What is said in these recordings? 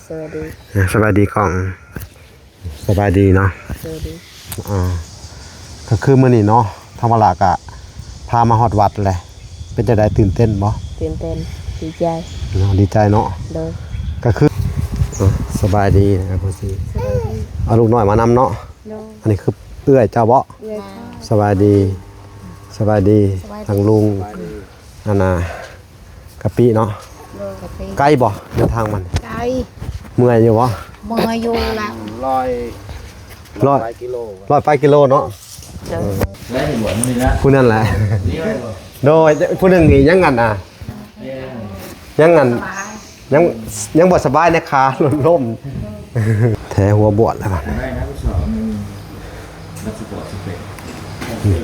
สวัสดีสบายดีของสบายดีเนาะสวัสดีก็คือมื้อนี้เนาะธรรมลากะพามาฮอดวัดเลยเป็นจังได๋ตื่นเต้นบ่ตื่นเต้นดีใจเนาะดีใจเนาะโดยก็คือสบายดีนะครับพ่อสิสวัสดีเอาลูกน้อยมานำเนาะโดยอันนี้คือเอื้อยเจ้าบ่เอื้อยสบายดีสบายดีทางลุงอันน่ะกะปิเนาะโดยกะปิ ใกล้บ่เดินทางมัน ไก่ เมื่อยอยู่บ่ เมื่ออยู่ละร้อยไปกิโลเนาะ โดย ได้เห็นหมดนี่นะ ผู้นั่นแหละ นี่ไงบ่ โดยผู้หนึงนี่ยังงั้นยังงั้นยังบ่สบายในขาล้มแท้หัวบวชแล้วบัด ได้นะผู้สอนนักสปอร์ตสเปก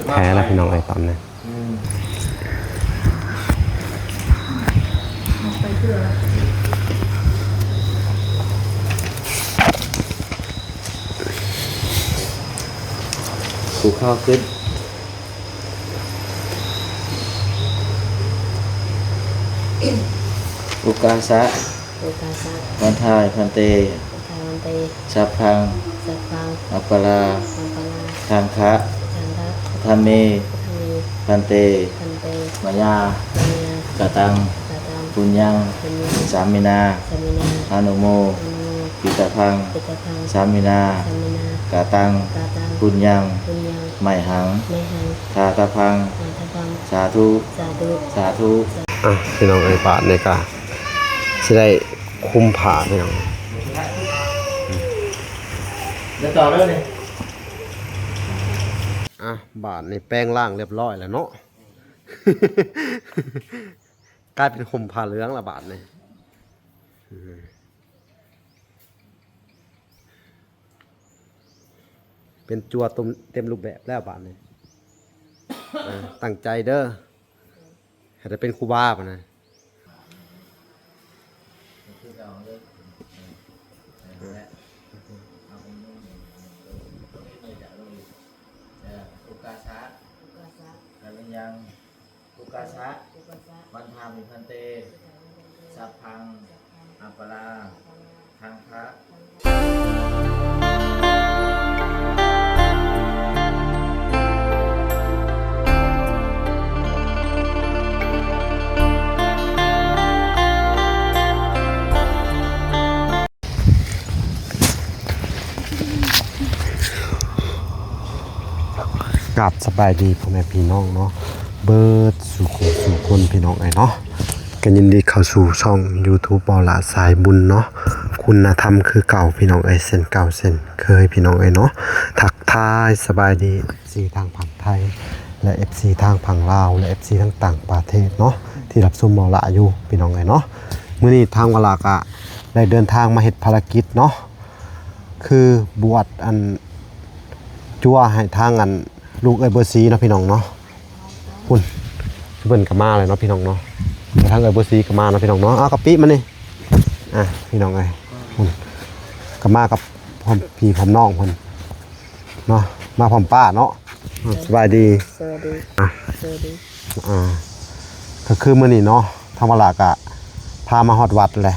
แพ้แล้วพี่น้องไอ้ตอนนี้กูเข้าขึ้นอุกาสะ โอกาสะ วันทายพันเต ทานเต สัพพัง สัพพัง อัปปลา สัมปนา ทางคะ จันทะ ธรรมเม ธรรมี พันเต พันเต มายา ปัญญาก ตัง ตาตาม ปุญญัง ปัญญา สามินา สมินา อนุโม อนุโม ปิตพัง ปิตพัง สามินา สมินาก าตัง ตาตาม ปุญญัง ปุญญัง ไมหัง ไม่หัง ทาตาพัง ตาตะพัง สาธุ สาธุ สาธุ พี่น้องไอ้บาทในกาสิได้คุมผ่าพี่น้อง เดี๋ยวต่อเรื่องนี้ บาทในแป้งล่างเรียบร้อยแล้วเนาะ กลายเป็นคุมผ่าเหลืองละบาทเลยเป็นจัวเต็มรูปแบบแล้วบาทเลยตั้งใจเด้อให้ได้เป็นครูบาปะนะอุกาสะกัลยังอุกาสะวันทามิพันเตสัพพังอัปปลาทางคะกับสบายดีพ่อแม่พี่น้องเนาะเบิร์ดสู่คนพี่น้องไอ้เนาะกันยินดีเข้าสู่ช่อง YouTube บอละสายบุญเนาะคุณธรรมคือเก่าพี่น้องไอ้เส้นเก่าเส้นเคยพี่น้องไอ้เนาะทักทายสบายดี FC ทางฝั่งไทยและ FC ทางฝั่งลาวและ FC ทั้งต่างประเทศเนาะที่รับชมบอละอยู่พี่น้องไอ้เนาะมื้อนี้ทางวลากะได้เดินทางมาเฮ็ดภารกิจเนาะคือบวชอันจั่วให้ทางอันลูกเบอร์ซีเนาะพี่น้องเนาะคุณเบิ่นกับมาเลยเนาะพี่น้องเนาะทางเบอร์ซีกับมาเนาะพี่น้องเนาะเอากะปิมานี่พี่น้องเอ้ยคุณกับมากับพร้อมพี่พร้อมน้องเพิ่นเนาะมาพร้อมป้าเนาะสบายดีสวัสดีสวัสดี ก็คือมื้อนี้เนาะธรรมลากะพามาฮอดวัดเลย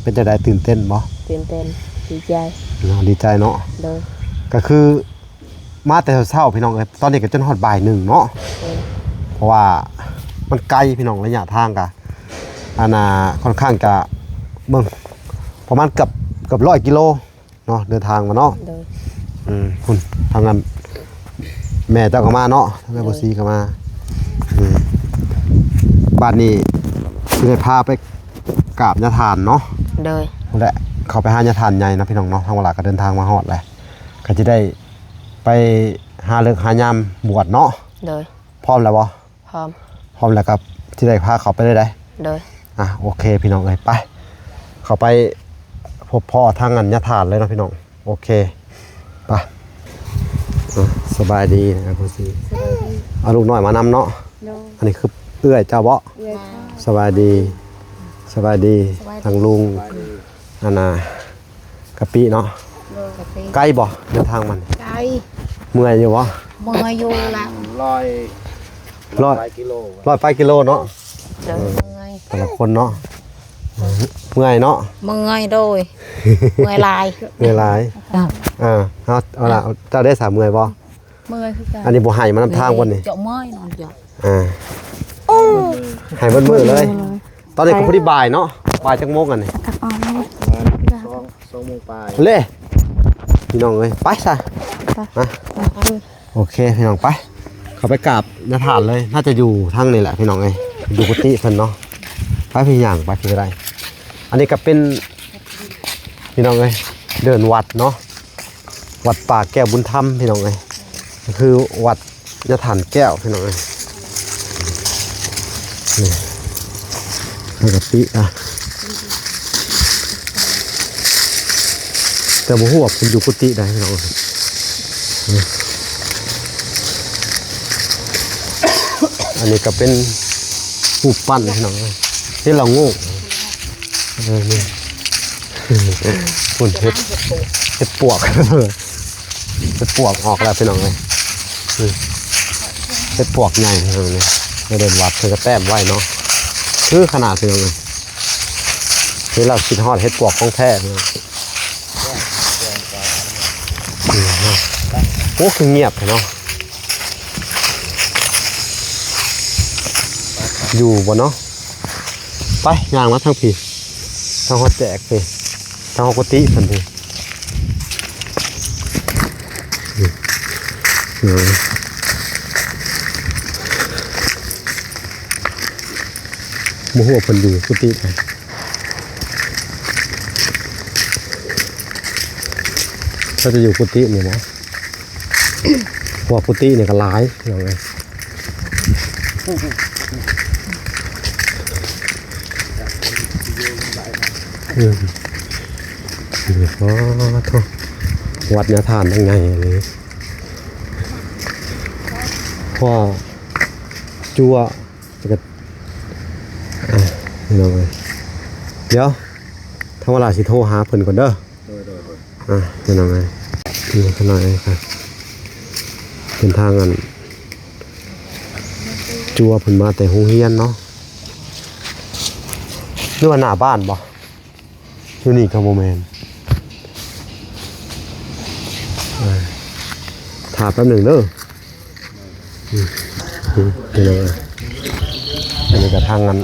เป็นจังได๋ตื่นเต้นบ่ ตื่นเต้นดีใจ เนาะดีใจเนาะ โดย ก็คือมาแต่เช้าๆพี่น้องเอ้ยตอนนี้ก็จนฮอดบ่าย1เนาะเพราะว่ามันไกลพี่น้องระยะทางกะอันน่ะค่อนข้างจะเบิ่งประมาณเกือบ100 กิโลเนาะเดินทางมาเนาะ โดย คุณทางนั้นแม่เจ้าก็มาเนาะแม่บ่ซีก็มาบ้านนี้สิได้พาไปกราบญาทานเนาะ โดย นั่นแหละเขาไปหาญาทานใหญ่นะพี่น้องเนาะทางเวลาก็เดินทางมาฮอดแหละก็จะได้ไปหาเลิกหายามบวชเนาะ โดย พร้อมแล้วบ่ พร้อม พร้อมแล้วครับที่ได้พาเขาไปได้ โดย โอเคพี่น้องเอ้ยไปเขาไปพบพ่อทางอัญญาทานเลยเนาะพี่น้องโอเคไปสบายดีนะครับพ่อซีเอาลูกน้อยมานำเนาะ โดย อันนี้คือเอื้อยเจ้าบ่ เอื้อย สบายดีทางลุงอันน่ะกะปิเนาะ โดยกะปิ ใกล้บ่เดินทางมัน ไก่ เมื่อยอยู่บ่ เมื่ออยู่ละ ร้อย กิโล ไปกิโลเนาะ โดยเมื่อย แต่ละคนเนาะ เมื่อยเนาะ เมื่อยโดยเมื่อยลาย เมื่อยหลายเอาล่ะเจ้าได้สามเมื่อยบ่ เมื่อยคือกัน อันนี้บ่ให้มานำทางบ่นี่ เจาะเมื่อยนอนเจาะ ให้เบิดมื้อเลย ตอนนี้ก็พอดีบ่ายเนาะบ่ายจักโมงกันนี่ 2 โมงปลาย เล่พี่น้องเอ้ยไปซะมาโอเคพี่น้องไปเขาไปกราบนาถานเลยน่าจะอยู่ทางนี่แหละพี่น้องเอ้ยอยู่กุฏิเพิ่นเนาะไปพี่ย่างไปคืออะไรอันนี้ก็เป็นพี่น้องเอ้ยเดินวัดเนาะวัดป่าแก้วบุญธรรมพี่น้องเอ้ยก็คือวัดนาถานแก้วพี่น้องเอ้ยนี่แล้วก็ปิแต่บ่ฮู้ว่าเพิ่นอยู่กุฏิใดพี่น้องอันนี้ก็เป็นรูปปั้นพี่น้องที่เราโง่นี่คนเฮ็ดปวกเฮ็ดปวกออกแล้วพี่น้องเลยเฮ็ดปวกใหญ่พี่น้องเลยในเดินวัดเพิ่นก็แต้มไว้เนาะคือขนาดพี่น้องเลยที่เราคิดฮอดเฮ็ดปวกของแท้พี่น้องโอ้คือเงียบเนาะอยู่บ่เนาะไปย่างมาทางพี่ทางฮอดแจกพี่ทางฮอดกุฏิเพิ่นพี่บ่ฮู้ว่าเพิ่นอยู่กุฏิไหนถ้าจะอยู่กุฏินี่นะเพราะว่ากุฏินี่ก็หลายอย่างไงวัดเนื้อทานยังไงเลยพ่อจั่วจะกระนี่เลยเดี๋ยวถ้าเวลาสิโทรหาเพิ่นก่อนเด้อนี่น้องไงนี่ขนาดนี้ครับเป็นทางกันจั่วเพิ่นมาแต่โรงเรียนเนาะนี่ว่าหน้าบ้านบ่อยู่นี่กับโมเมนถามแป๊บหนึ่งเด้อนี่เลยอันนี้กระทั่งกัน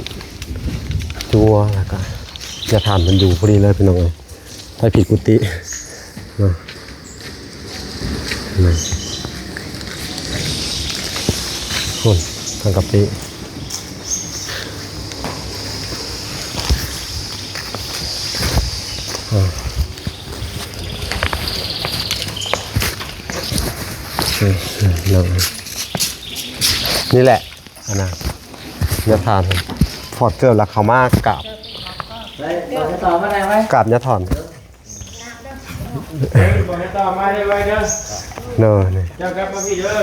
จัวแล้วก็จะถามมันอยู่พอดีเลยพี่น้องเลยไปผิดกุฏิคนทางกับปีนี่แหละอันนั้นยาทานพอดเกิดแล้วเขามากกราบ บอกให้ต่อมาได้ไหม กราบยาถอน บอกให้ต่อมาได้ไว้เด้อ เนอะนี่ เจ้ากลับมาพี่เด้อ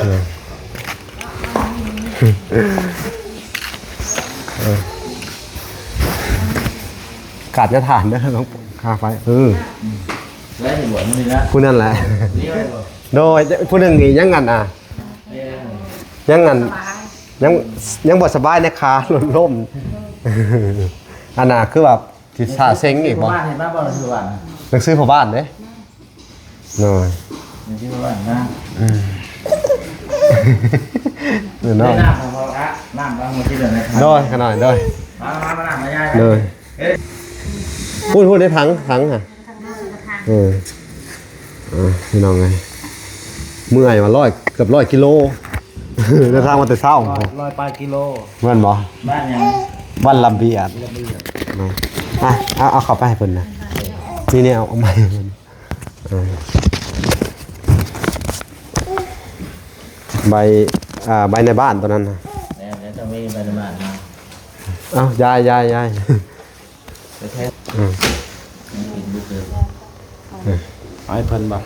ก ราบยาถานเด้อต้องคาไฟแล้วเห็นบ่มันนี่นะ ผู้นั่นแหละ นี่ไว้บ่ โดยผู้หนึ่งนี่ยังงันยังงันยังบ่สบายในขาหล่นล่มอันน่ะคือแบบติดชาเซ็งอีกบ่ บ้านเห็นบ้านบ่เราคือบ้าน หนังสือพ่อบ้านเด้หน่อย เห็นที่บ้านนะ เนาะ น้ำของเราอะน้ำบางที่เดินในทาง โดยขนาดโดย มาน้ำมาย่าย โดยพูดได้ทั้งค่ะพี่น้องไงเมื่อยมาเกือบ100 กิโลเดินทางมาแต่เช้า 100 ปลายกิโล เมื่อนบ่ บ้านยัง บ้านลำเบียดเอาเข้าไปให้เพิ่นนะนี่เอาใหม่เพิ่นใบในบ้านตอนนั้นนะ แล้วจะไม่ไปในบ้านนะ เอ้ายาย ไปเทสไอ้เพิ่นบ่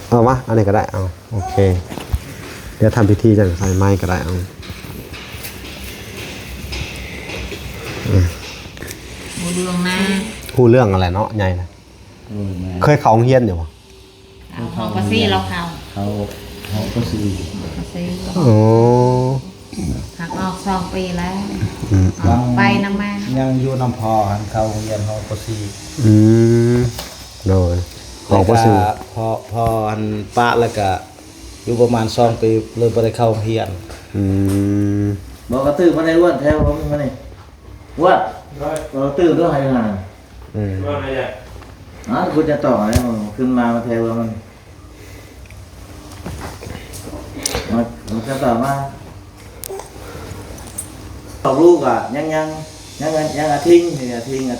เอามาอันนี้ก็ได้เอาโอเคเดี๋ยวทำพิธีจะใส่ไม้ก็ได้เอา หูเรื่องนะ พูดเรื่องอะไรเนาะใหญ่นะเคยเขาโรงเฮียนอยู่ป่ะ เอาก็ซี่เราเขา เขาก็ซื้อ ซี่ โอ้ หักออก2 ปีแล้ว อืม ไปน้ำมา ยังอยู่น้ำพอหันเข้าโรงเรียนฮอปซี อืมโดยของบ่ซื้อ พออันปะแล้วก็อยู่ประมาณ2 ปีเลยบ่ได้เข้าโรงเรียน อืม บอกกระตื้อมาในอ้วนแท้ผมมานี่อ้วนบอกกระตื้อด้วยให้งาน อืม คุณจะต่ออะไรขึ้นมาแทนว่ามันจะต่อมาตอกลูกอ่ะยังทิ้ง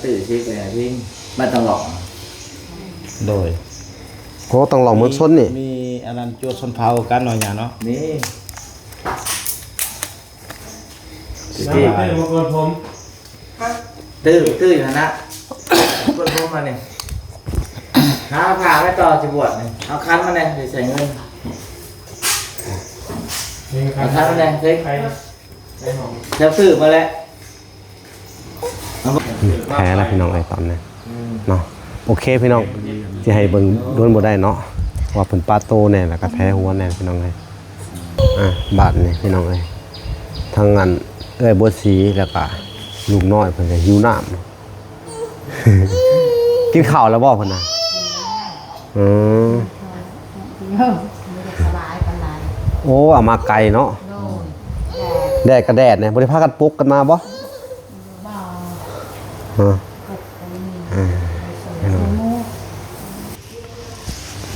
ตื่นชิกเลยทิ้งไม่ต้องหลอก โดย โหต้องลองเมืองส้นนี่ มีอันนั้นโจทย์ชนเผ่ากันหน่อยหยังเนาะ นี่ ที่ ตื้ออยู่นะคนพบมาเนี่ยหาผ่าไม่ต่อจะบวชเนี่ยเอาคันมาเนี่ยใส่เงินเอาคันมาเนี่ยเซ็กเจ้าตื้อมาแล้ว แพ้แล้วพี่น้องไอ้ตอนนี้เนาะโอเคพี่น้องสิให้เบิ่งโดนบ่ได้เนาะว่าเพิ่นปาโตแน่แล้วก็แท้หัวแน่พี่น้องเอ้ยบาดนี่พี่น้องเอ้ยทั้งนั้นบัวสีแล้วก็ลูกน้อยเพิ่นก็หิวน้ำ กินข้าวแล้วบ่เพิ่นน่ะอือ สบายปานใด โอ้เอามาไกลเนาะ โดย แดดก็แดดเนี่ยบ่ได้พากันปลุกกันมาบ่ บ่ ฮะ สมมุติ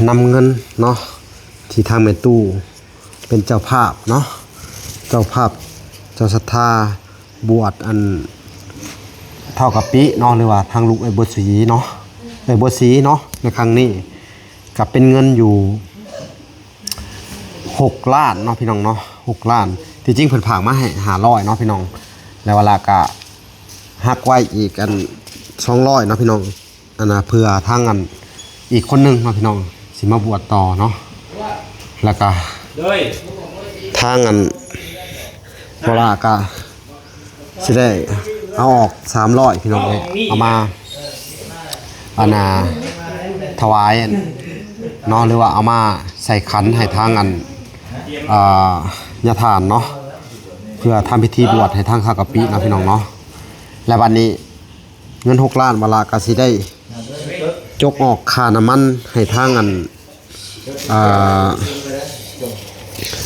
นำเงินเนาะที่ทางแม่ตู้เป็นเจ้าภาพเนาะเจ้าภาพเจ้าศรัทธาบวชอันเท่ากับปีเนาะหรือว่าทางลูกไอ้บัวสีเนาะไอ้บัวสีเนาะในครั้งนี้ก็เป็นเงินอยู่6 ล้านเนาะพี่น้องเนาะ6 ล้านที่จริงเพิ่นฝากมาให้500เนาะพี่น้องแล้วเวลาก็หักไว้อีกอัน200เนาะพี่น้องอันน่ะเพื่อทางอันอีกคนหนึงเนาะพี่น้องสิมาบวชต่อเนาะแล้วก็ทางอันเวลาก็สิได้เอาออก300พี่น้องเลยเอามาอันน่ะถวายเนาะหรือว่าเอามาใส่ขันให้ทางอันญาทานเนาะเพื่อทำพิธีบวชให้ทางข้ากะปินะพี่น้องเนาะและวันนี้เงิน6 ล้านเวลาก็สิได้จกออกค่าน้ำมันให้ทางอัน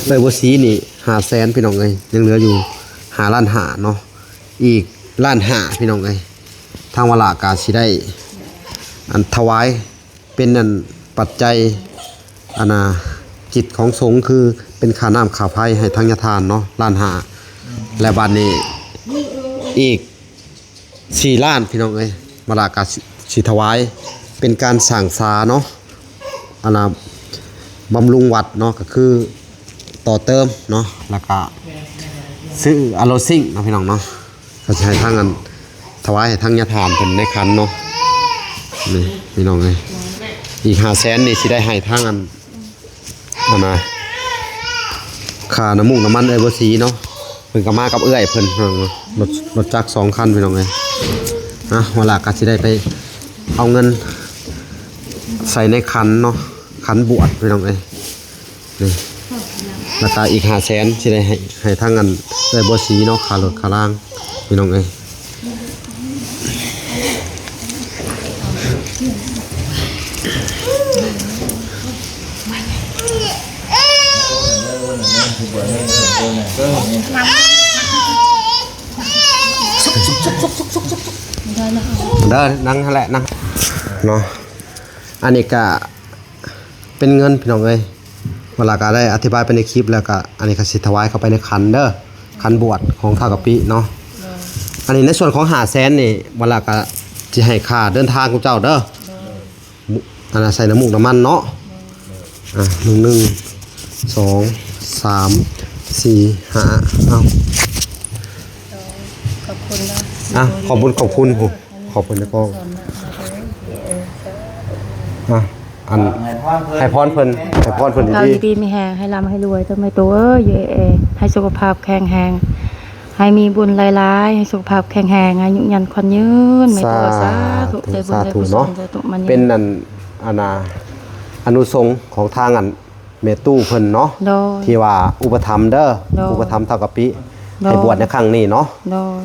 เลยบ่สีนี่500,000พี่น้องเอ้ยยังเหลืออยู่5 ล้านห้าเนาะอีก1 ล้านห้าพี่น้องเอ้ยทางเวลาก็สิได้อันถวายเป็นอันปัจจัยอันน่ะจิตของสงฆ์คือเป็นค่าน้ำค่าไฟให้ทางญาทานเนาะ1 ล้านห้าและบัดนี้อีก4 ล้านพี่น้องเอ้ยเวลาก็สิถวายเป็นการสร้างศาเนาะอันน่ะบำรุงวัดเนาะก็คือต่อเติมเนาะแล้วก็ซื้ออะโลซิ่งเนาะพี่น้องเนาะก็จะให้ทางอันถวายให้ทางญาทานเพิ่นในขันเนาะนี่พี่น้องเอ้ยอีก500,000นี่สิได้ให้ทางอันน่ะค่าน้ำมูกน้ำมันไอ้บ่สีเนาะเพิ่นก็มากับเอื้อยเพิ่นเนาะรถจักร2 คันพี่น้องเอ้ยเวลาก็สิได้ไปเอาเงินใส่ในขันเนาะขันบวชพี่น้องเอ้ยนี่แล้วก็อีก500,000สิได้ให้ทางอันได้บ่สีเนาะค่ารถค่าล่างพี่น้องเอ้ยเด้อนั่งนั่นแหละนั่งเนาะอันนี้ก็เป็นเงินพี่น้องเอ้ยเวลาก็ได้อธิบายไปในคลิปแล้วก็อันนี้ก็สิถวายเข้าไปในขันเด้อขันบวชของข้าวกะปิเนาะอันนี้ในส่วนของ500,000นี่เวลาก็สิให้ค่าเดินทางของเจ้าเด้ออันน่ะใส่น้ำมูกน้ำมันเนาะ1 2 3 4 5เอา ขอบคุณนะ ขอบคุณขอบคุณนะกองอันให้พรเพิ่นเรา ดี ดีๆมีแหงให้ร่ำให้รวยทำไมตัวให้สุขภาพแข็งแรงให้มีบุญหลายๆให้สุขภาพแข็งแรงอายุยันควันยืนไม่ตัวสาธุใจบุญใจกุศลใจตุมัน เป็นอันอนุสงฆ์ของทางอัน แม่ตู้เพิ่นเนาะ โดย ที่ว่าอุปถัมภ์เด้อ โดย อุปถัมภ์เท่ากับปิ โดย ให้บวชในครั้งนี้เนาะ โดย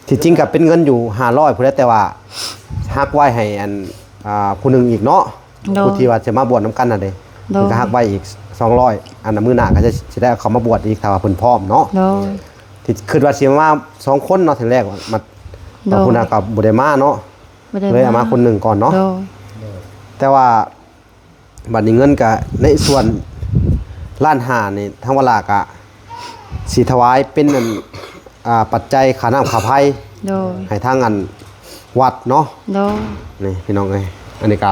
ที่จริงก็เป็นเงินอยู่500พุ่นแหละแต่ว่าฮักไว้ให้อันผู้หนึงอีกเนาะ โดย ผู้ที่ว่าจะมาบวชนํกันน่ะเด้ โดย เพิ่นก็ฮักไว้อีก200อันน่ะมื้อหน้าก็จะสิได้เอาเขามาบวชอีกถ้าว่าเพิ่นพร้อมเนาะ โดย ที่คิดว่าสิมา2คนเนาะทีแรกว่ามา โดย ผู้นั้นก็บ่ได้มาเนาะ บ่ได้ เลยเอามาคนหนึ่งก่อนเนาะ โดย แต่ว่าบัดนี้เงินก็ในส่วนล้านห้านี่ทั้งเวลากะสิถวายเป็นอันปัจจัยค่าน้ำค่าไฟ โดย ให้ทางอันวัดเนาะ โดย นี่พี่น้องเอ้ยอันนี้ก็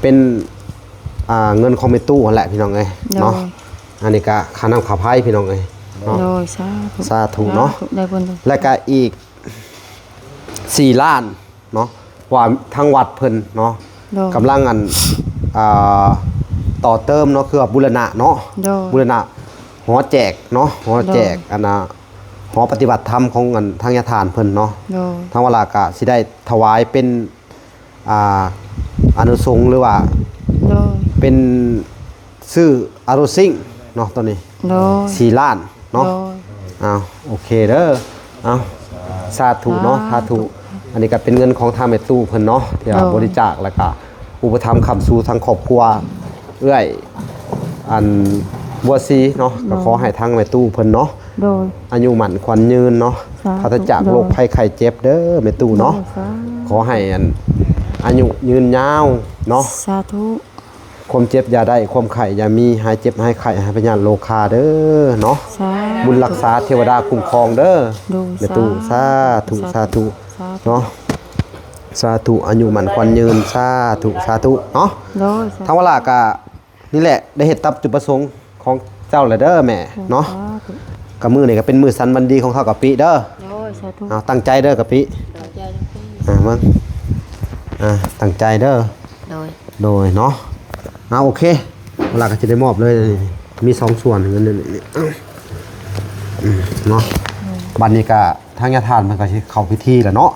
เป็นเงินของแม่ตู้นั่นแหละพี่น้องเอ้ยเนาะอันนี้ก็ค่าน้ำค่าไฟพี่น้องเอ้ยเนาะ โดยสาธุ สาธุเนาะ ได้บุญทุก แล้วก็อีก4 ล้านเนาะว่าทางวัดเพิ่นเนาะ โดย กำลังอันต่อเติมเนาะคือว่าบูรณะเนาะ โดย บูรณะหอแจกเนาะหอแจกอันน่ะหอปฏิบัติธรรมของอันทางยาทานเพิ่นเนาะ โดย ทางวลากะสิได้ถวายเป็นอานุสงส์หรือว่า โดย เป็นซื้ออารุซิงเนาะตอนนี้ โดย 4 ล้านเนาะ โดย อ้าวโอเคเด้ออ้าวสาธุเนาะสาธุอันนี้ก็เป็นเงินของทางแม่ตู้เพิ่นเนาะที่ว่าบริจาคแล้วก็อุปถัมภ์ค้ำสู่ทางครอบครัวเอื้อยอันบัวซีเนาะก็ขอให้ทางแม่ตู้เพิ่นเนาะ โดย อายุหมันขวัญยืนเนาะ สาธุ ปราศจากโรคภัยไข้เจ็บเด้อแม่ตู้เนาะ สา ขอให้อันอายุยืนยาวเนาะ สาธุ ความเจ็บอย่าได้ความไข้อย่ามีหายเจ็บหายไข้หายพยานโลคาเด้อเนาะ สา บุญรักษาเทวดาคุ้มครองเด้อ ดู แม่ตู้สาธุสาธุ สาธุ เนาะสาธุอายุหมันขวัญยืนสาธุสาธุเนาะ โดยสา ทางวลากะนี่แหละได้เฮ็ดตามจุดประสงค์ของเจ้าแหละเด้อแม่เนาะ สาธุ กับมือนี่ก็เป็นมือสันวันดีของเขากับปิเด้อ โดยสาธุ เอาตั้งใจเด้อกับปิ ตั้งใจทั้งปี มึงตั้งใจเด้อ โดย โดยเนาะโอเคเวลาก็จะได้มอบเลยมี2ส่วนเงินนี่เนาะบัดนี้ก็ทางญาติทานมันก็สิเข้าพิธีแล้วเนาะ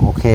โอเค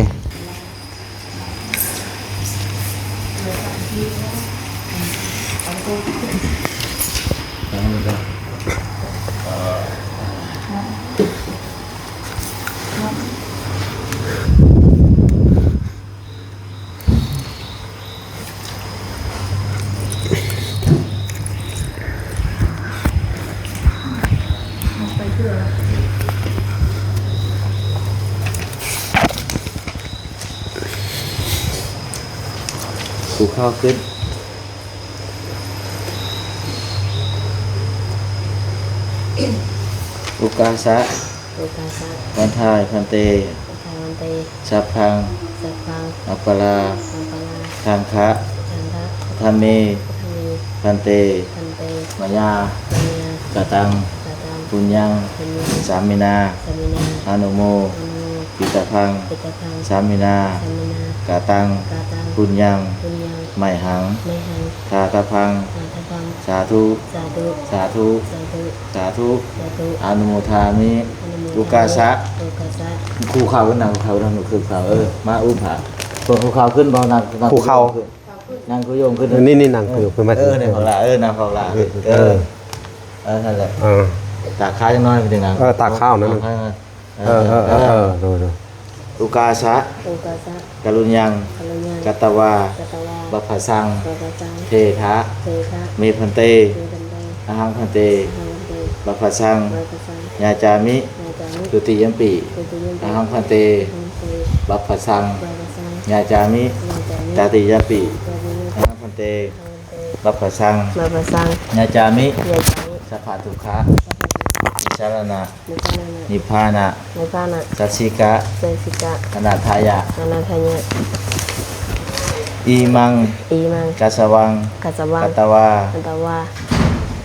กูเข้าขึ้นอุกาสะ โอกาสะ วันทายพันเต ทาวันเต สัพพัง สัพพัง อัปปลา สัมปนา ทางคะ จันทะ ธรรมเม พุทธมี พันเต พันเต มายา ปัญญาก ตัง ตาตัง ปุญญัง ปัญญา สามินา สามินา อนุโม อนุโม ปิตพัง ปิตพัง สามินา สามินาก าตัง กาตัง ปุญญัง ปุญญัง ไม่หัง ไม่หัง ทาตาพัง ตาทพัง สาธุ สาธุ สาธุ สาธุ สาธุ สาธุ อนุโมทามิ อนุโม อุกาสะ โอกาสะ ครูเขาขึ้นนั่งเขาทำหนูคือเขามาอุ้มผาส่วนครูเขาขึ้นบอลนั่งนั่งคุโยงขึ้น นี่หนังคือเป็นมา ในของละนางของละนั่นแหละตากข้าวยังน้อยเป็นยังไง ตากข้าวนั่นดู อุกาสะ โอกาสะ กรุณยัง กัลยัญ กัตตวา กัตวา บัพพสัง บัพพสัง เททะ เทคะ เมพันเต เทตันเต อหังพันเต ทาวันเต บัพพสัง บัพพสัง ยาจามิ นาจามิ ตุติยมปี ตุติยัม อ ปิ หังพันเต ทังเต บัพพสัง บัพพสัง ยาจามิ นาจามิ ตาติยมปี ตาติยัม อ ปิ หังพันเต ทังเต บัพพสัง บัพพสัง ยาจามิ ยาจามิ สัพพะทุกขะนิสารณะ นิพพานะ นิพพานะ นิพพานะ สัสสิกะ เสสิกะ อนาทายะ อนาทัญญะ อีมัง อีมัง กัสสวัง กัสสวัง กัตตวา อันตวา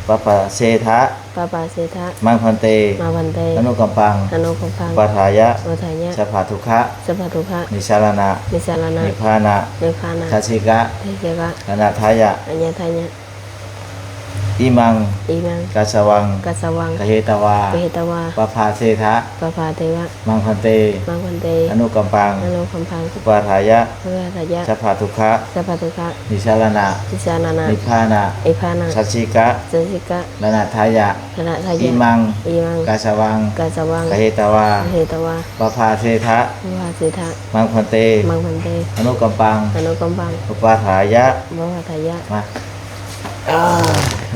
ปปะเสทะ ปาปาเสทะ มังพันเต มาวันเต อนุกัมปัง อนุคัมพัง ปะทายะ วัฏัญญะ สัพพะทุกขะ สัพพทุกขะ นิสารณะ นิสารณะ นิพพานะ นิพพานะ สัสสิกะ เทเกะ อนาทายะ อัญญทัญญะ อิมัง อิมัง กัสสวัง กัสสวัง กะเหตวา เกเหตวา ปภาเสทะ ปะพาเทวะ มังคันเต มังวันเต อนุกัมปัง อนุคัมพัง อุปาทายะ เพื่อระยะ สัพพะทุกขะ สัพพะทุกะ นิสารณะ ทิสานานา นิพพานะ เอพานา สัจฉิกะ เจสิกะ ลนาทายะ ธนะทายะ อิมัง อิมัง กัสสวัง กัสสวัง กะเหตวา เฮตวา ปภาเสทะ ปะพาเสทะ มังคันเต มังวันเต อนุกัมปัง อนุคัมพัง อุปาทายะ บวทายะ มา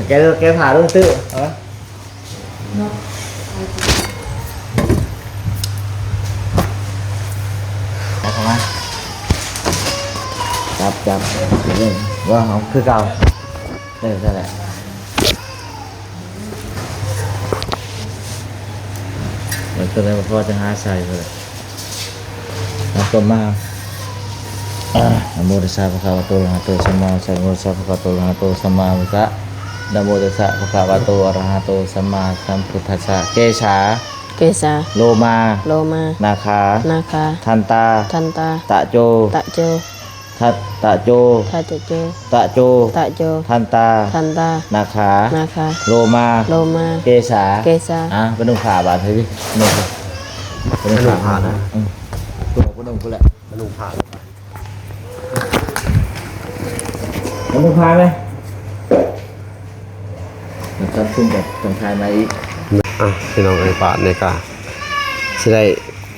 แกผ่าลูกตื้อเหรอเอาเข้ามาจับเล่นว่าเขาคือเก่าใช่แหละเดี๋ยวตัวนี้พ่อจะหาใส่เลยเอาตัวมานะโมตัสสะภะคะวะโตอะระหะโตสัมมาสัมพุทธัสสะภะคะวะโตอะระหะโตสัมมาสัมพุทธัสสะนะโมตัสสะภะคะวะโตอะระหะโตสัมมาสัมพุทธัสสะเกฉา เกษา โลมา โลมา นาคา นาคา ทันตา ทันตา ตะโจ ตะโจ ทัตตะโจ ทัตโจ ตะโจ ตะโจ ทันตา ทันตา นาคา นาคา โลมา โลมา เกษา เกษา ไปนุ่งผ้าบาดเฮ้ยดินุ่งไปนุ่งผ้านะกูนุ่งกูแหละ มนุษย์ผ่าน นุ่งผ้าไหมแล้วก็ขึ้นแบบจงทายมาอีก พี่น้องไอ้บาทเนี่ยก็สิได้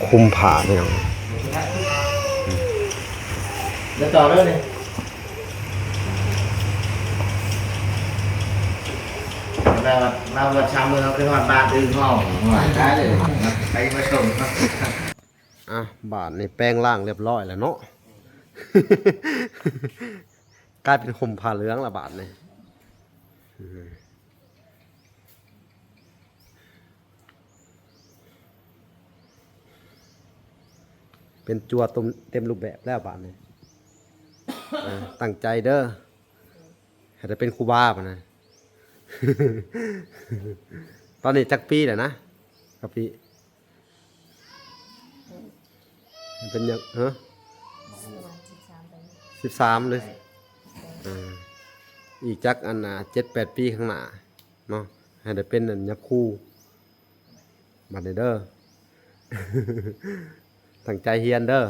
คุมผ่าพี่น้อง จะต่อเรื่องนี้เรามาชามมือเราไปหอดบาทดึงห้องได้เลยไปมาชม บาทนี่แป้งล่างเรียบร้อยแล้วเนาะ กลายเป็นคุมผ่าเหลืองละบาทนี่เป็นจัวเต็มรูปแบบแล้วบาทนี่ ตั้งใจเด้อให้ได้เป็นครูบาปะนะ ตอนนี้จักปีแหละนะกับปีเป็นยัง13เลยอีกจักอัน7-8 ปีข้างหน้าเนาะให้ได้เป็นอันยักษ์คู่บัดนี้เด้อ ตั้งใจเฮียนเด้อ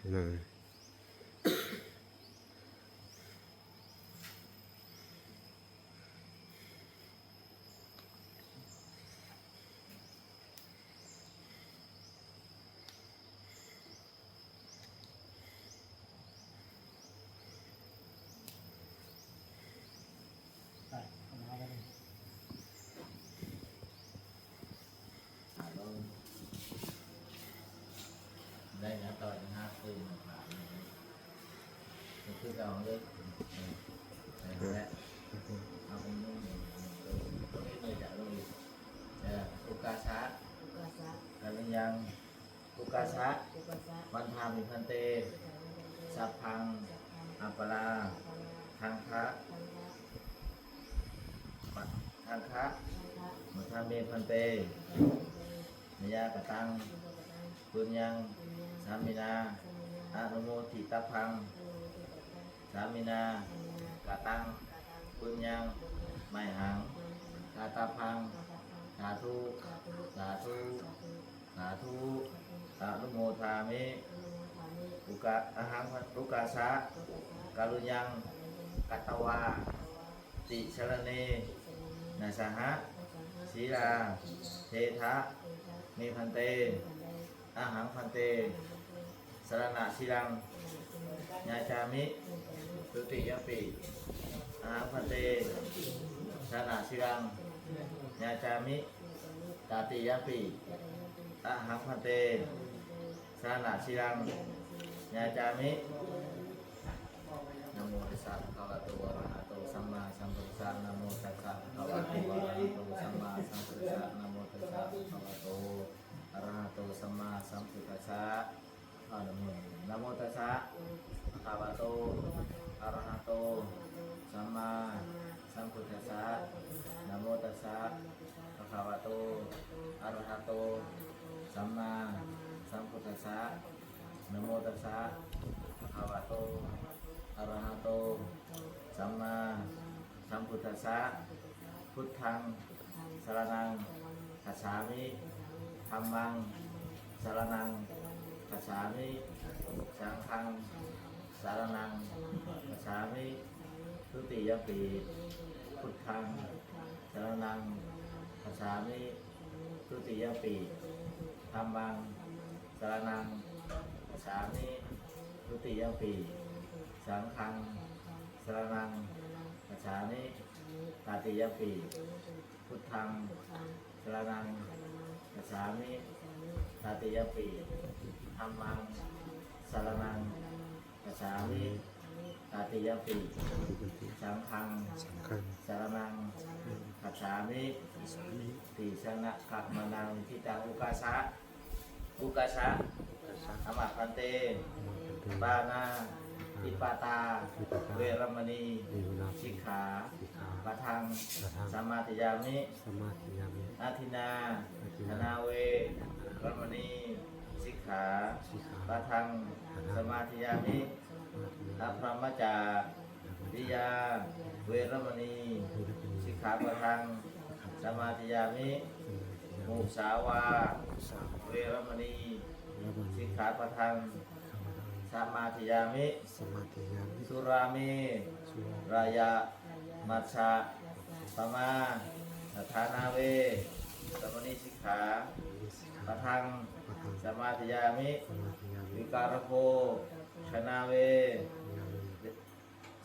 นั่นได้นะต่อ5 คืนคือเราเลยและเอาไปนุ่งไม่จะลงอุกาชะกันยังอุกาชะวันทามิพันเตสัพพังอัปปราทางคะมัทามิพันเตนยากตังปุญญังสามินาอนุโมทิตาพังสามินากตังปุญญังไมหังกาตาพังสาธุสาธุสาธุอนุโมทามิอุกาอาหังอุกาสะกาลุยังกัตตวาติชรเนนะสหะศีลาเทธะเมพันเตอาหังพันเตสรณะศิรังญาจามิตุติยปิอาหังพันเตสรณะศิรังญาจามิตาติยปิอาหังพันเตสรณะศิรังญาจามินะโมตัสสะภะคะวะโตอะระหะโตสัมมาสัมพุทธัสสะนะโมตัสสะภะคะวะโตอะระหะโตสัมมาสัมพุทธัสสะนะโมตัสสะภะคะวะโตอะระหะโตสัมมาสัมพุทธัสสะนะโมตัสสะภะคะวะโตอะระหะโตสัมมาสัมพุทธัสสะนะโมตัสสะภะคะวะโตอะระหะโตสัมมาสัมพุทธัสสะนะโมตัสสะภะคะวะโต อะระหะโตสัมมาสัมพุทธัสสะพุทธังสรณังคัจฉามิธัมมังสรณังคัจฉามิสังฆังสรณังคัจฉามิทุติยมปีพุทธังสรณังคัจฉามิทุติยมปีธัมมังสรณังคัจฉามิทุติยมปีสังฆังสรณังคัจฉามิตติยมปีพุทธังสรณังคัจฉามิตติยมปีธัมมังสรณังคัจฉามิตติยมปีสังฆัง สำคัญ สารนังคัจฉามิติสนะกัมมนังทิตาอุกาสะธรรมะพันเตปานาติปาตาเวรมณีสิกขาปะทังสัมมาทิยามิ สมาธิยามิ นาทินาธนาเวรมณีสิกขาปะทังสมาธิยามิอัพพรหมจาริยาเวรมณีสิกขาปะทังสมาธิยามิมุสาวาเวรมณีสิกขาปะทังสมาธิยามิ สมาธิยามิ สุรามิรายะมัชฌะปมาทานาเวสมณีสิกขาปะทังสมาธิยามิ สมาธิยามิ วิการโภชนาเว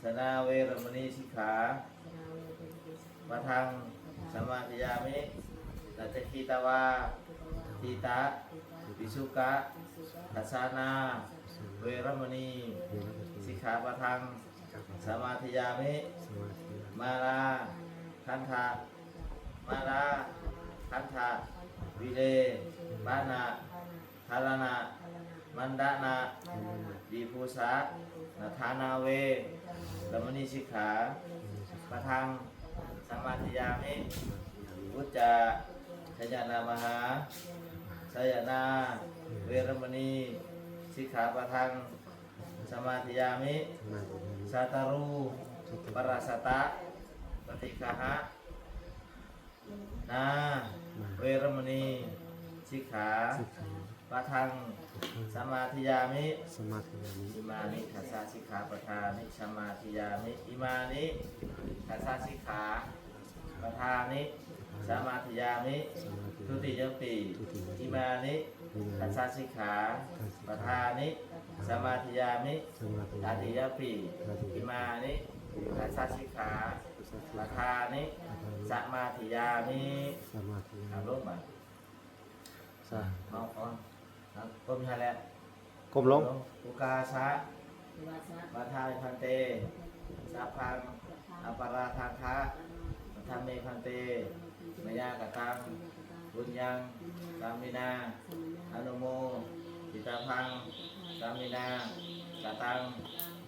ชนาเวรมณีสิกขาปะทังสมาธิยามิตัจจิตาวาทิตะวิสุกะทัสสานาเวรมณีสิกขาปะทังสมาธิยามิ สมาธิยามิ มาลาคันธะมาลาคันธะวิเลปานะทารณะมันดานะดีภูสะนาธานาเวรมณีสิกขาปะทังสมาธิยามิวุจจะชยนามหาสยนาเวรมณีสิกขาปะทังสมาธิยามิ สมาธิยามิ สัตรูปราสตะปฏิฆะนาเวรมณีสิกขาปะทังสมาธิยามิ สมาธิยามิ อิมานิทัสสะสิกขาปะทานิสมาธิยามิอิมานิทัสสะสิกขาปะทานิสมาธิยามิทุติยมปีอิมานิทัสสะสิกขาปะทานิสมาธิยามิ สมาธิ ต ยา ติ มิ ยปีอิมานิทัสสะสิกขาปะทานิสมาธิยามิ สมาธิยา เอา มิ ลงมา สา เอาก่อนเอาก้มให้แล้ว ก้มลง อุกาสะปะทายพันเตสัพพังอปาราทางคะธรรมเมพันเตมยากตังบุญยังสามินาอนุโมจิตาพังสามินากตัง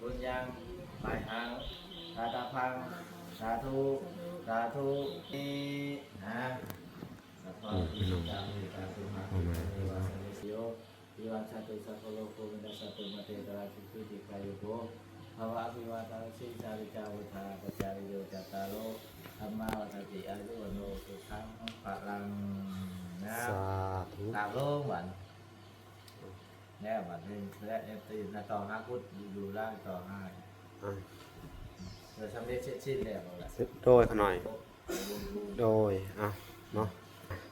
บุญยังหมายหังสาตาพังสาธุสาธุนี่นะสัพพะอิสิตังอิตังตุมาตุเอวะสันนิสิโยวิวัชชันตุสัพพะโลกโควินัสสตุมาเตตระสิทธิกายโยภาวะอภิวาทานสิจาริจาวุธาปจาริโยจัตตาโลธรรมาวัฏติอายุวโนสุขังปะลังนะ สาธุ ตามโลกหวันแน่หวันนึงและเนี่ยตื่นต่อห้าพุทธอยู่ล่างต่อห้า อ่ะ เดี๋ยวทำได้เสร็จสิ้นแล้วแหละ โดยขน่อย โดยอ่ะเนาะ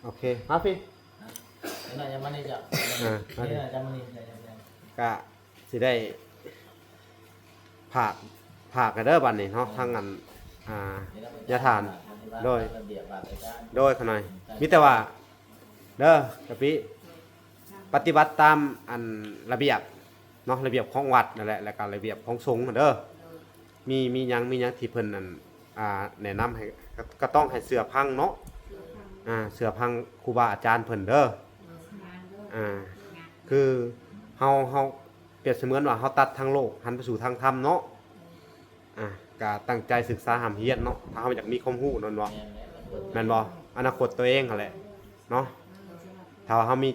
โอเคมาพี่ นี่น่าจะมันนี่จะนี่น่าจะมันนี่จะ ก็สิได้ผากกันเด้อบัดนี้เนาะทั้งอันยาทาน โดย ระเบียบบาดอาจารย์ โดยขน่อยมีแต่ว่าเด้อกะปิปฏิบัติตามอันระเบียบเนาะระเบียบของวัดนั่นแหละแล้วก็ระเบียบของสงฆ์เด้อมีหยังที่เพิ่นอันแนะนำให้ก็ต้องให้เสื้อพังเนาะเสื้อพังครูบาอาจารย์เพิ่นเด้อคือเฮาเปรียบเสมือนว่าเฮาตัดทางโลกหันไปสู่ทางธรรมเนาะก็ตั้งใจศึกษาหามเฮียนเนาะถ้าเฮาอยากมีความรู้นั่นบ่แม่นบ่อนาคตตัวเองหั่นแหละเนาะถ้าเฮามี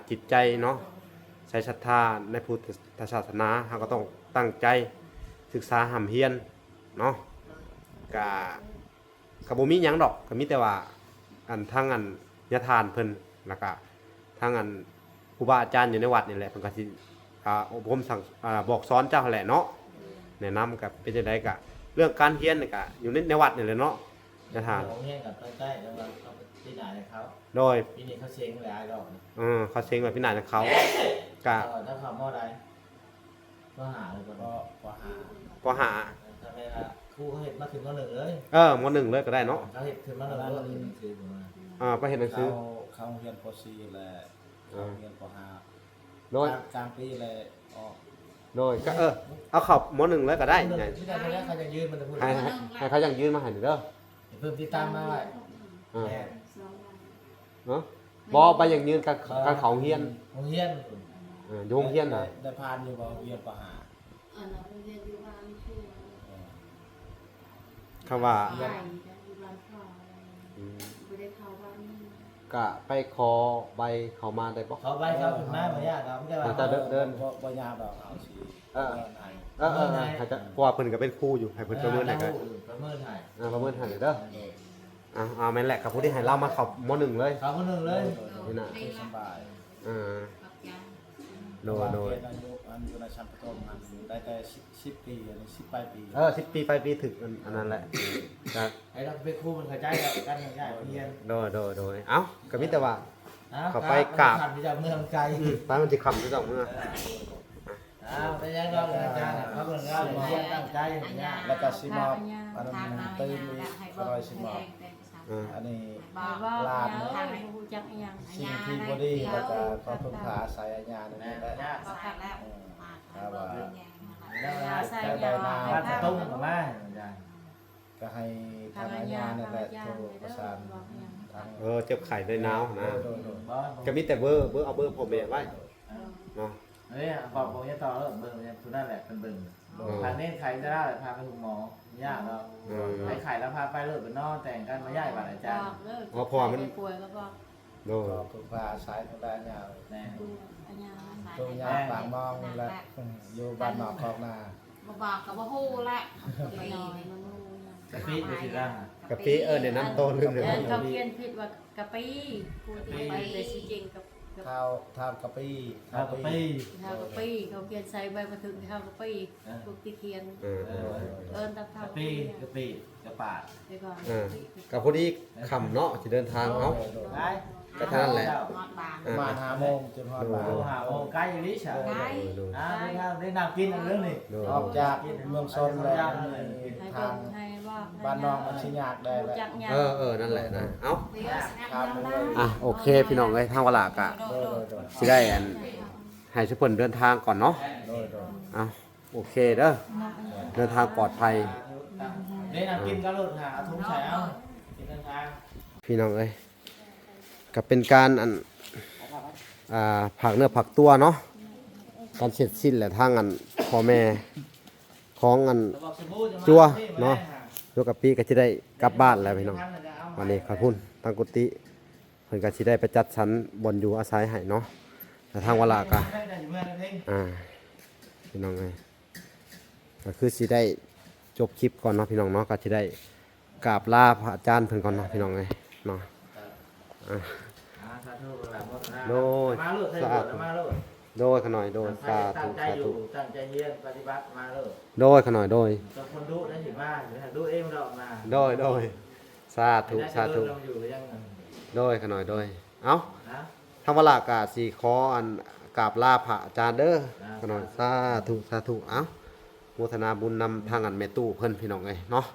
จิตใจเนาะใช้ศรัทธาในพุทธศาสนาเฮาก็ต้องตั้งใจ ศึกษาหำเฮียนเนาะก็บ่มีหยังดอกก็มีแต่ว่าอันทางอันญาทานเพิ่นแล้วก็ทางอันครูบาอาจารย์อยู่ในวัดนี่แหละเพิ่นก็สิอบรมสั่งบอกสอนเจ้าแหละเนาะแนะนำกับเป็นจังไดก็เรื่องการเรียนนี่ก็อยู่ในวัดนี่แหละเนาะญาทาน ของเฮียกับใกล้ๆแล้วเราเอาไปที่ไหนเลยเขา โดย ปีนี้เขาเช็งหลายดอก เขาเซ็งไว้พี่นายของเขาก็ ถ้าเขาหม้อใดก็หาเลยก็ ก็หา ทำไมล่ะครูเขาเห็นมาถึงม.1เลย มหนึ่งเลยก็ได้เนาะ เขาเห็นถึงม.1แล้วเรียนหนังสือมา ไปเห็นหนังสือ เข้าเรียนป .4 แหละเข้าเรียนป โดย .5 กลางปีเลยออก โดยก็เอาเขับมหนึ่งเลยก็ได้ไง ที่ได้คนแรกเขาจะยืนมันจะพูด ให้เขายังยืนมาให้หน่อยเด้อ เพิ่มที่ตามมาไว้ เนาะบอไปยังยืนกันเขาเฮียน โรงเรียน โยงเฮียนน่ะ ได้ผ่านอยู่บ่เรียนป .5 คำว่าก็ไปขอใบเขามาได้บ่ เขาไปเขาถึงมาไม่ยากครับไม่ได้ว่า จะเดิน บ่ยากดอกเอาสิ ให้จะเพราะว่าเพิ่นก็เป็นครูอยู่ให้เพิ่นประเมินให้ก็ ประเมินให้ ประเมินให้เด้อแม่นแหละกับผู้ที่ให้เรามาเข้ามหนึ่งเลย เขาคนหนึ่งเลย นี่น่ะ สบาย โดย อายุอยู่ในชั้นประถมมันได้แต่10 ปีอันนี้10ปลายปี 10 ปีไปปีถึงอันนั้นแหละก็ ไอ้เราเป็นครูมันเข้าใจกันง่ายๆเรียน โดยเอ้าก็มีแต่ว่า เขาไปกราบ ขับที่จะเมืองไกล ไปมันสิคำที่ต้องเมื่อ แต่ยังเราอาจารย์เขาเป็นเราเรียนตั้งใจอย่างเงี้ย แล้วก็สิมอบอันนั้นตื่นมีคอยสิมอบอันนี้ ลาบทางผู้จักยัง สิ่งที่บ่ดีแล้วก็ขอพึ่งพาอาศัยอาญานี่แหละ ก็คักแล้ว ถ้าว่า ได้นาบ้านตุ้งกับแม่อาจารย์ ก็ให้ทางอาญานั่นแหละโทรประสานทาง เจ็บไข้ได้หนาวนะ โดย ก็มีแต่เบอร์เอาเบอร์พ่อแม่ไว้เนาะ เฮ้ยบอกผมจะต่อแล้วเบิ่งเนี่ยคุณนั่นแหละเป็นเบิ่งพาเน้นไข่จะได้พาไปคุณหมอยากเราไข่แล้วพาไปเลิกเป็นนอนแต่งกันมาย่ายบัตรอาจารย์ ป่วยก็บอก โดย ขอพึ่งพาอาศัยทางด้านอาญา แน่ ดูอันยา ตรงยาปากมองนี่แหละอยู่บ้านนอกคลองนา บอกกับว่าฮู้ละไปนอนมันฮู้ กะปิจะสิร่าง กะปิในน้ำต้นนึงเลย เขาเขียนผิดว่ากะปิกูที่ไปเลยสิจริงกับ ข้าวทามกะปิ ข้าวกะปิ ข้าวกะปิเขาเขียนใส่ใบมาถึงข้าวกะปิพวกที่เขียนตะข้าว กะปิกะปิกะปาด ไปก่อน กับพอดีคำเนาะจะเดินทางเอา ไป ก็เท่านั้นแหละ ประมาณ5 โมงจนฮอดบ้าน โทรหาโอ้ใกล้อยู่นี่เฉยได้น้ำกินเรื่องนี้ ออกจากเมืองชนแล้ว ให้ ทาง ให้ว่า บ้านนอกมันสิยากได้แหละ จักยา นั่นแหละนะเอ้า ครับเลย โอเคพี่น้องเลยทางเวลากะ โดย สิได้ให้ทุกคนเดินทางก่อนเนาะ โดย โอเคเด้อเดินทางปลอดภัย ได้น้ำกินก็หลุดหาทุ่งใส่เอากินทาง พี่น้องเอ้ยก็เป็นการผักเนื้อผักตัวเนาะการเสร็จสิ้นแหละทางพ่อแม่ของจัวเนาะจัวกับปีก็จะได้กลับบ้านแล้วพี่น้องวันนี้ขอบคุณทางกุฏิเพิ่นก็สิได้ไปจัดสรรบนอยู่อาศัยให้เนาะแต่ทางเวลากะพี่น้องเอ้ยก็คือสิได้จบคลิปก่อนเนาะพี่น้องเนาะก็สิได้กราบลาพระอาจารย์เพิ่นก่อนเนาะพี่น้องเอ้ยเนาะโดยสาธุโดยขน่อยโดยสาธุสาธุ ตั้งใจเรียนปฏิบัติมาเลย โดยขน่อยโดย ตัวคนดูได้ถึงว่าหรือดูเองเราออกมา โดยสาธุสาธุ เราอยู่ยัง โดยขน่อยโดยเอ้า นะ ทำเวลากะสีขอกราบลาพระอาจารย์เด้อขน่อยสาธุสาธุเอ้าโมทนาบุญนำทางแม่ตู้เพิ่นพี่น้องเอ้ยเนาะ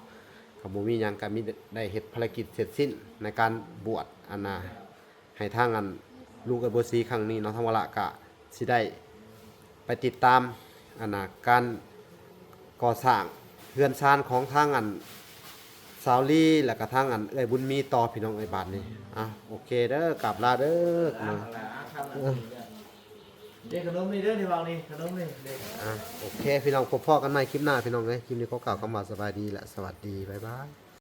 กับบ่มีหยังก็มีได้เฮ็ดภารกิจเสร็จสิ้นในการบวชให้ทางลูกกับบ่ซีครั้งนี้เนาะทำเวลากะสิได้ไปติดตามการก่อสร้างเรือนชานของทางสาวลีแล้วก็ทางเอ้ยบุญมีต่อพี่น้องเอ้ยบาดนี้โอเคเด้อกราบลาเด้อ เด็กขนมนี่เด้อที่วางนี่ขนมนี่เด็ก โอเคพี่น้องพบพ่อกันใหม่คลิปหน้าพี่น้องเอ้ยคลิปนี้ขอกล่าวคำว่าสบายดีและสวัสดีบ๊ายบาย